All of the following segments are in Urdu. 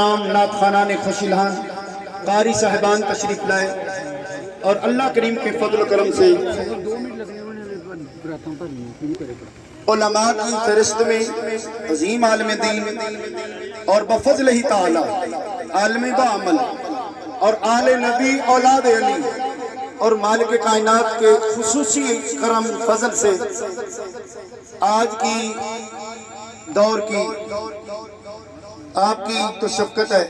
نام نعت خانان خوشیلان قاری صاحبان تشریف لائے اور اللہ کریم کے فضل و کرم سے علماء کی فہرست میں عظیم عالم دین اور بفضل ہی تعالی عالم با عمل اور آل نبی اولاد علی اور مالک کائنات کے خصوصی کرم فضل سے آج کی دور کی آپ کی تو شفقت ہے،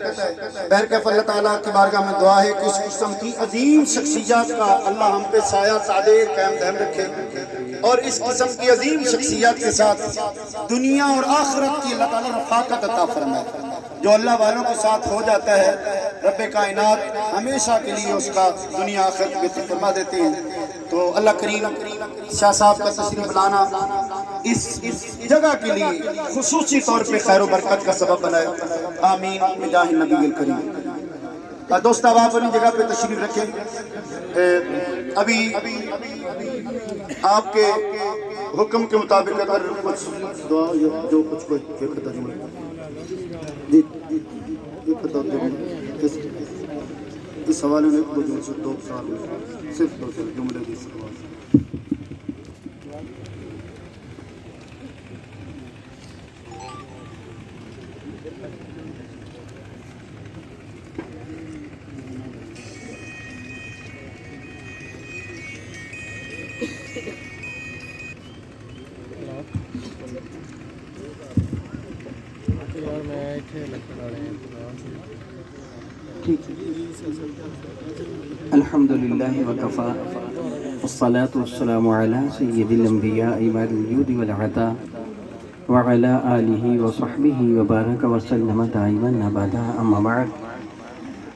بہرکیف اللہ تعالیٰ کی بارگاہ میں دعا ہے کہ اس قسم کی عظیم شخصیات کا اللہ ہم پہ سایہ صادر قائم دائم رکھے اور اس قسم کی عظیم شخصیات کے ساتھ دنیا اور آخرت کی اللہ تعالیٰ رفاقت عطا فرمائے۔ جو اللہ والوں کے ساتھ ہو جاتا ہے رب کائنات ہمیشہ کے لیے اس کا دنیا آخرت بہتر فرما دیتے ہیں۔ تو اللہ کریم شاہ صاحب کا تشریف لانا اس جگہ کے لیے خصوصی طور پہ خیر و برکت کا سبب بنائے، آمین بجاہ النبی الکریم۔ دوست اب آپ اپنی جگہ پہ تشریف رکھیں۔ ابھی آپ کے حکم کے مطابق اگر کچھ دعا جو کچھ کوئی فکر تجمہ اس حوالے میں دو سوال صرف دو جملے کی سوال۔ الحمدللہ وکفا والصلاة والسلام علی سید الانبیاء امام الجود والعطا وعلی آلہ وصحبہ وبارک وسلم دائما ابدا اما بعد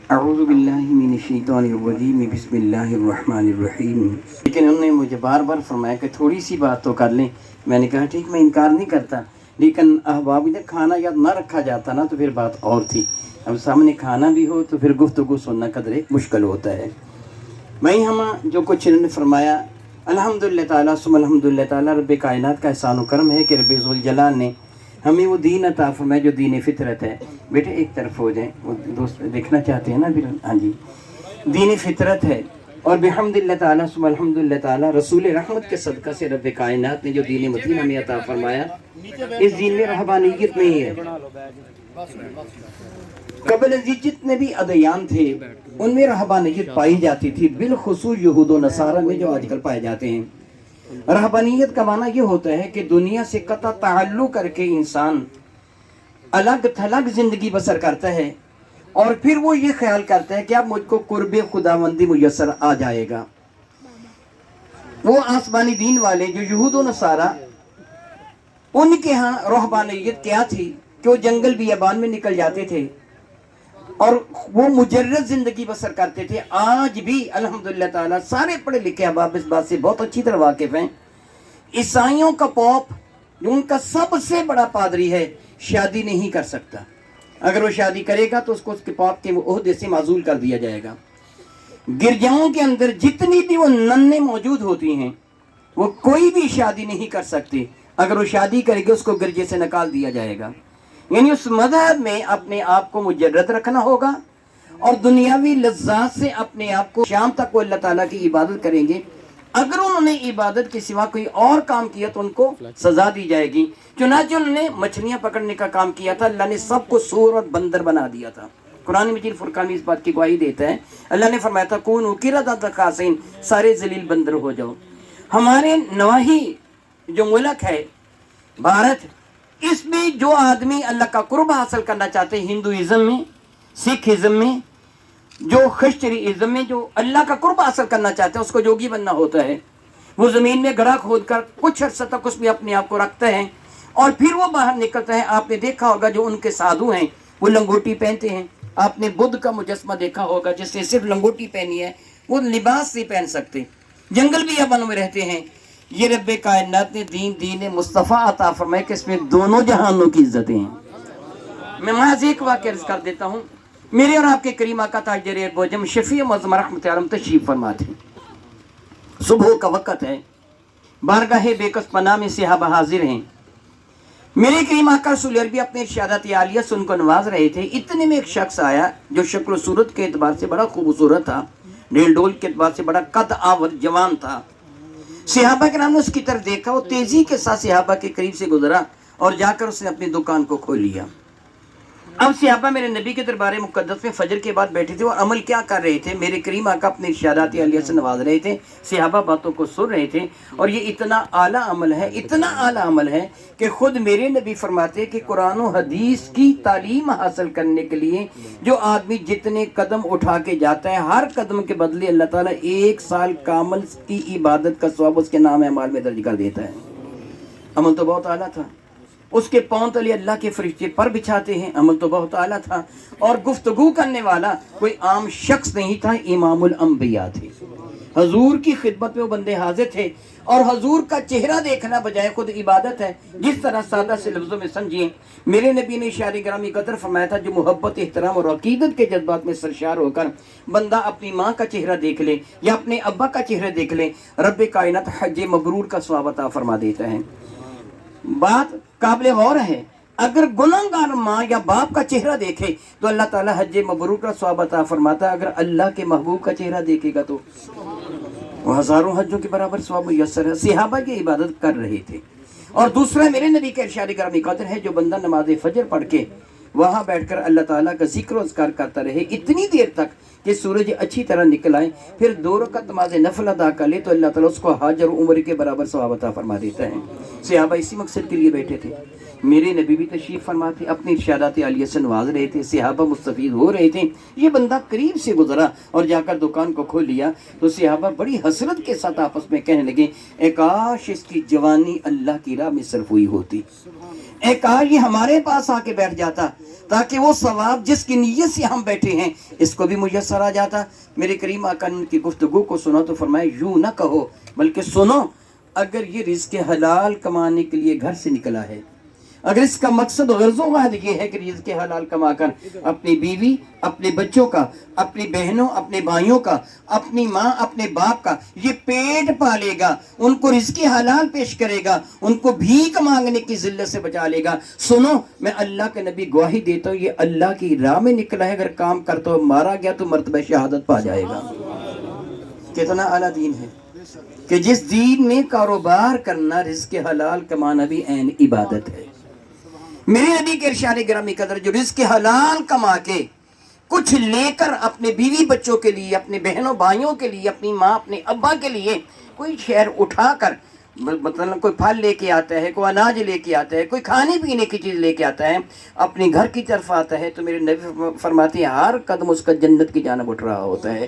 اعوذ باللہ من الشیطان الرجیم بسم اللہ الرحمن الرحیم۔ لیکن انہوں نے مجھے بار بار فرمایا کہ تھوڑی سی بات تو کر لیں۔ میں نے کہا ٹھیک، میں انکار نہیں کرتا، لیکن احباب جب کھانا یاد نہ رکھا جاتا نا تو پھر بات اور تھی۔ اب سامنے کھانا بھی ہو تو پھر گفتگو سننا قدرے مشکل ہوتا ہے۔ میں ہم جو کچھ انہوں نے فرمایا الحمدللہ تعالیٰ ثم الحمدللہ تعالیٰ رب کائنات کا احسان و کرم ہے کہ رب ذوالجلال نے ہمیں وہ دین عطا فرمایا جو دین فطرت ہے۔ بیٹے ایک طرف ہو جائیں، وہ دوست دیکھنا چاہتے ہیں نا پھر۔ ہاں جی، دین فطرت ہے اور بحمدللہ تعالیٰ ثم الحمدللہ تعالیٰ رسول رحمت کے صدقہ سے رب کائنات نے جو دین متین ہمیں عطا فرمایا، اس دین میں رہبانیت نہیں ہے۔ قبل ازیں جتنے بھی ادیان تھے ان میں رہبانیت پائی جاتی تھی، بالخصوص یہود و نصارہ میں جو آج کل پائے جاتے ہیں۔ رہبانیت کا معنی یہ ہوتا ہے کہ دنیا سے قطع تعلق کر کے انسان الگ تھلگ زندگی بسر کرتا ہے اور پھر وہ یہ خیال کرتا ہے کہ اب مجھ کو قرب خداوندی میسر آ جائے گا۔ وہ آسمانی دین والے جو یہود و نصارہ، ان کے ہاں رہبانیت کیا تھی کہ وہ جنگل بیابان میں نکل جاتے تھے اور وہ مجرد زندگی بسر کرتے تھے۔ آج بھی الحمدللہ تعالیٰ سارے پڑھے لکھے احباب اس بات سے بہت اچھی طرح واقف ہیں۔ عیسائیوں کا پوپ جو ان کا سب سے بڑا پادری ہے شادی نہیں کر سکتا۔ اگر وہ شادی کرے گا تو اس کو اس کے پوپ کے عہدے سے معزول کر دیا جائے گا۔ گرجاؤں کے اندر جتنی بھی وہ ننیں موجود ہوتی ہیں وہ کوئی بھی شادی نہیں کر سکتے۔ اگر وہ شادی کرے گا اس کو گرجے سے نکال دیا جائے گا۔ یعنی اس مذہب میں اپنے آپ کو مجرد رکھنا ہوگا اور دنیاوی لذات سے اپنے آپ کو شام تک وہ اللہ تعالیٰ کی عبادت کریں گے۔ اگر انہوں نے عبادت کے سوا کوئی اور کام کیا تو ان کو سزا دی جائے گی۔ چنانچہ انہوں نے مچھلیاں پکڑنے کا کام کیا تھا، اللہ نے سب کو سور اور بندر بنا دیا تھا۔ قرآن مجید فرقان میں اس بات کی گواہی دیتا ہے، اللہ نے فرمایا تھا کونوا قردۃ خاسئین، سارے ذلیل بندر ہو جاؤ۔ ہمارے نواحی جو ملک ہے بھارت، اس میں جو آدمی اللہ کا قرب حاصل کرنا چاہتے ہیں، ہندوازم میں، سکھ ازم میں، جو خشتری ازم میں جو اللہ کا قرب حاصل کرنا چاہتے ہیں اس کو جوگی بننا ہوتا ہے۔ وہ زمین میں گڑھا کھود کر کچھ عرصہ تک اس میں اپنے آپ کو رکھتے ہیں اور پھر وہ باہر نکلتا ہے۔ آپ نے دیکھا ہوگا جو ان کے سادھو ہیں وہ لنگوٹی پہنتے ہیں۔ آپ نے بدھ کا مجسمہ دیکھا ہوگا جس نے صرف لنگوٹی پہنی ہے، وہ لباس نہیں پہن سکتے، جنگل بیابانوں میں رہتے ہیں۔ یہ رب کائنات نے دین مصطفیٰ عطا فرمائے کہ اس میں دونوں جہانوں کی عزتیں ہیں۔ میں محض ایک واقعہ عرض کر دیتا ہوں۔ میرے اور آپ کے کریم آقا تاجدار بوجم شفیع معظم رحمت عالم تشریف فرما تھے۔ صبح کا وقت ہے، بارگاہ بے کس پناہ میں صحابہ حاضر ہیں۔ میرے کریم آقا رسول عربی اپنے ارشادات عالیہ سے ان کو نواز رہے تھے. اتنے میں ایک شخص آیا جو شکل و صورت کے اعتبار سے بڑا خوبصورت تھا, ڈیل ڈول کے اعتبار سے بڑا قد آور جوان تھا. صحابہ کے نام نے اس کی طرف دیکھا, وہ تیزی کے ساتھ صحابہ کے قریب سے گزرا اور جا کر اس نے اپنی دکان کو کھول لیا. اب صحابہ میرے نبی کے دربار مقدس میں فجر کے بعد بیٹھے تھے اور عمل کیا کر رہے تھے؟ میرے کریم آقا اپنے ارشادات عالیہ سے نواز رہے تھے, صحابہ باتوں کو سن رہے تھے. اور یہ اتنا اعلیٰ عمل ہے, اتنا اعلیٰ عمل ہے کہ خود میرے نبی فرماتے کہ قرآن و حدیث کی تعلیم حاصل کرنے کے لیے جو آدمی جتنے قدم اٹھا کے جاتا ہے, ہر قدم کے بدلے اللہ تعالیٰ 1 سال کامل کی عبادت کا ثواب اس کے نام اعمال میں درج کر دیتا ہے. عمل تو بہت اعلیٰ تھا. اس کے پاؤں تلے اللہ کے فرشتے پر بچھاتے ہیں, عمل تو بہت اعلیٰ تھا. اور گفتگو کرنے والا کوئی عام شخص نہیں تھا, امام الانبیاء تھے. حضور کی خدمت میں وہ بندے حاضر تھے اور حضور کا چہرہ دیکھنا بجائے خود عبادت ہے. جس طرح سادہ سے لفظوں میں سمجھیں, میرے نبی نے اشارے گرامی قدر فرمایا تھا, جو محبت, احترام اور عقیدت کے جذبات میں سرشار ہو کر بندہ اپنی ماں کا چہرہ دیکھ لے یا اپنے ابا کا چہرہ دیکھ لے, رب کائنات حج مبرور کا ثواب عطا فرما دیتا ہے. بات قابل غور ہے, اگر گناہگار ماں یا باپ کا چہرہ دیکھے تو اللہ تعالیٰ حج مبرور کا ثواب عطا فرماتا ہے. اگر اللہ کے محبوب کا چہرہ دیکھے گا تو وہ ہزاروں حجوں کے برابر ثواب میسر ہے. صحابہ کی عبادت کر رہے تھے. اور دوسرا میرے نبی کا ارشاد گرامی قدر ہے, جو بندہ نماز فجر پڑھ کے وہاں بیٹھ کر اللہ تعالیٰ کا ذکر و اذکار کرتا رہے اتنی دیر تک کہ سورج اچھی طرح نکل آئے, پھر 2 رکعت نماز نفل ادا کر لے تو اللہ تعالیٰ اس کو حج اور عمر کے برابر ثواب عطا فرما دیتا ہے. صحابہ اسی مقصد کے لیے بیٹھے تھے. میرے نبی بھی تشریف فرما تھے, اپنے ارشادات عالیہ سے نواز رہے تھے, صحابہ مستفید ہو رہے تھے. یہ بندہ قریب سے گزرا اور جا کر دکان کو کھول لیا تو صحابہ بڑی حسرت کے ساتھ آپس میں کہنے لگے, اے کاش اس کی جوانی اللہ کی راہ میں صرف ہوئی ہوتی, اے کاش یہ ہمارے پاس آ کے بیٹھ جاتا تاکہ وہ ثواب جس کی نیت سے ہم بیٹھے ہیں اس کو بھی میسر آ جاتا. میرے کریم آقا نے ان کی گفتگو کو سنا تو فرمایا, یوں نہ کہو بلکہ سنو, اگر یہ رزق حلال کمانے کے لیے گھر سے نکلا ہے, اگر اس کا مقصد غرض و غرض یہ ہے کہ رزق حلال کما کر اپنی بیوی, اپنے بچوں کا, اپنی بہنوں, اپنے بھائیوں کا, اپنی ماں, اپنے باپ کا یہ پیٹ پالے گا, ان کو رزق حلال پیش کرے گا, ان کو بھیک مانگنے کی ذلت سے بچا لے گا, سنو میں اللہ کے نبی گواہی دیتا ہوں یہ اللہ کی راہ میں نکلا ہے, اگر کام کرتا ہو مارا گیا تو مرتبہ شہادت پا جائے گا. کتنا اعلیٰ دین ہے کہ جس دین میں کاروبار کرنا, رزق حلال کمانا بھی عین عبادت ہے. میرے نبی کے ارشاد گرامی قدر, جو رزق حلال کما کے کچھ لے کر اپنے بیوی بچوں کے لیے, اپنے بہنوں بھائیوں کے لیے, اپنی ماں اپنے ابا کے لیے کوئی شہر اٹھا کر, مطلب کوئی پھل لے کے آتا ہے, کوئی اناج لے کے آتا ہے, کوئی کھانے پینے کی چیز لے کے آتا ہے, اپنے گھر کی طرف آتا ہے, تو میرے نبی فرماتے ہیں ہر قدم اس کا جنت کی جانب اٹھ رہا ہوتا ہے.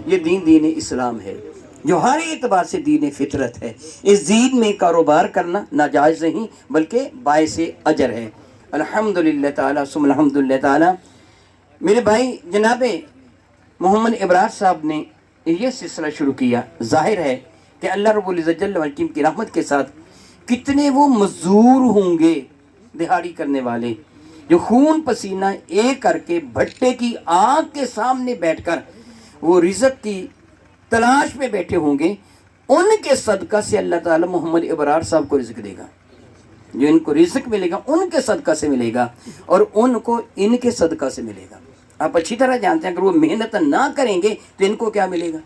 یہ دین اسلام ہے جو ہر اعتبار سے دین فطرت ہے. اس دین میں کاروبار کرنا ناجائز نہیں بلکہ باعث اجر ہے. الحمدللہ تعالیٰ ثم الحمدللہ تعالیٰ. میرے بھائی جناب محمد ابرار صاحب نے یہ سلسلہ شروع کیا. ظاہر ہے کہ اللہ رب العزت جل وعلا کی رحمت کے ساتھ کتنے وہ مزدور ہوں گے, دہاڑی کرنے والے, جو خون پسینہ ایک کر کے بھٹے کی آگ کے سامنے بیٹھ کر وہ رزق کی تلاش میں بیٹھے ہوں گے. ان کے صدقہ سے اللہ تعالیٰ محمد ابرار صاحب کو رزق دے گا. جو ان کو رزق ملے گا ان کے صدقہ سے ملے گا اور ان کو ان کے صدقہ سے ملے گا. آپ اچھی طرح جانتے ہیں اگر وہ محنت نہ کریں گے تو ان کو کیا ملے گا,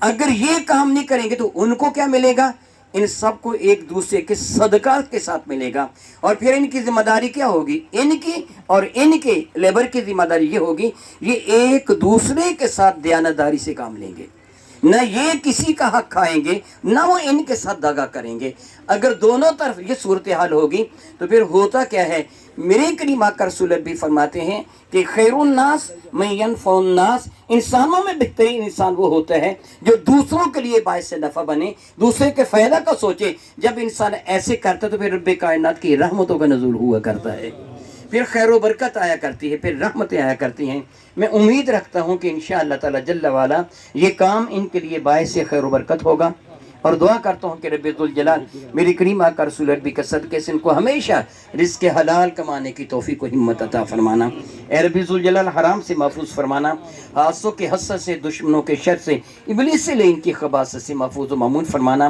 اگر یہ کام نہیں کریں گے تو ان کو کیا ملے گا. ان سب کو ایک دوسرے کے صدقہ کے ساتھ ملے گا. اور پھر ان کی ذمہ داری کیا ہوگی, ان کی اور ان کے لیبر کی ذمہ داری یہ ہوگی, یہ ایک دوسرے کے ساتھ دیانتداری سے کام لیں گے, نہ یہ کسی کا حق کھائیں گے نہ وہ ان کے ساتھ دغا کریں گے. اگر دونوں طرف یہ صورتحال ہوگی تو پھر ہوتا کیا ہے. میرے کریم آقا رسول بھی فرماتے ہیں کہ خیر الناس من ینفع الناس, انسانوں میں بہترین انسان وہ ہوتا ہے جو دوسروں کے لیے باعث نفع بنے, دوسرے کے فائدہ کا سوچے. جب انسان ایسے کرتا ہے تو پھر رب کائنات کی رحمتوں کا نزول ہوا کرتا ہے, پھر خیر و برکت آیا کرتی ہے, پھر رحمتیں آیا کرتی ہیں. میں امید رکھتا ہوں کہ انشاءاللہ تعالی جل وعلا یہ کام ان کے لیے باعث خیر و برکت ہوگا, اور دعا کرتا ہوں کہ رب ذوالجلال میری کریم آقا رسول عربی کے صدقے سے ان کو ہمیشہ رزق حلال کمانے کی توفیق و ہمت عطا فرمانا. اے رب ذوالجلال حرام سے محفوظ فرمانا, حاسدوں کے حسد سے, دشمنوں کے شر سے, ابلیس سے لے ان کی خباثت سے محفوظ و مامون فرمانا.